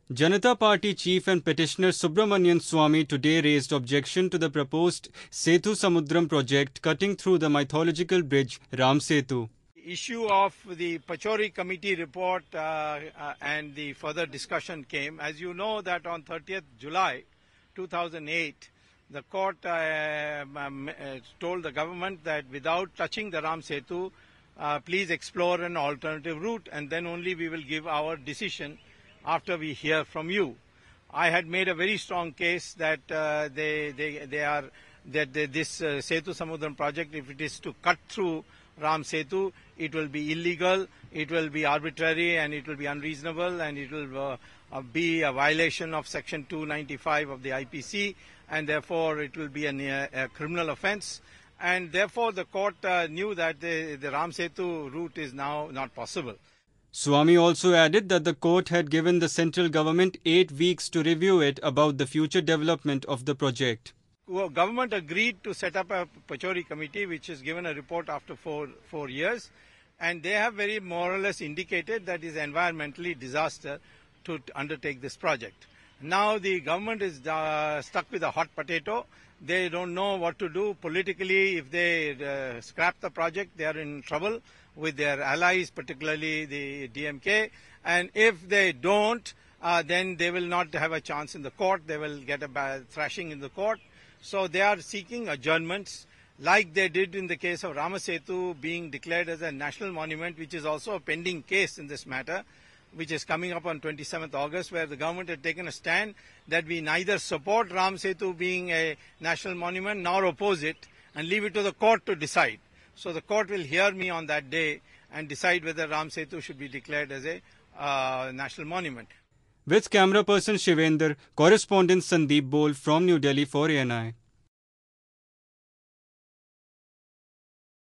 Janata Party chief and petitioner Subramanian Swamy today raised objection to the proposed Setu Samudram project cutting through the mythological bridge Ram Setu. Issue of the Pachori committee report and the further discussion came. As you know that on 30th July 2008, the court told the government that without touching the Ram Setu, please explore an alternative route, and then only we will give our decision after we hear from you. I had made a very strong case that this Setu Samudram project, if it is to cut through Ram Setu, it will be illegal, it will be arbitrary, and it will be unreasonable, and it will be a violation of Section 295 of the IPC, and therefore it will be a criminal offence. And therefore the court knew that the Ram Setu route is now not possible. Swamy also added that the court had given the central government 8 weeks to review it about the future development of the project. Government agreed to set up a Pachori committee which is given a report after four years, and they have very more or less indicated that it is environmentally disaster to undertake this project. Now the government is stuck with a hot potato. They don't know what to do politically. If they scrap the project, they are in trouble with their allies, particularly the DMK. And if they don't, then they will not have a chance in the court. They will get a bad thrashing in the court. So they are seeking adjournments, like they did in the case of Rama Setu being declared as a national monument, which is also a pending case in this matter, which is coming up on 27th August, where the government had taken a stand that we neither support Ram Setu being a national monument nor oppose it, and leave it to the court to decide. So the court will hear me on that day and decide whether Ram Setu should be declared as a national monument. With camera person Shivender, correspondent Sandeep Bol from New Delhi for ANI.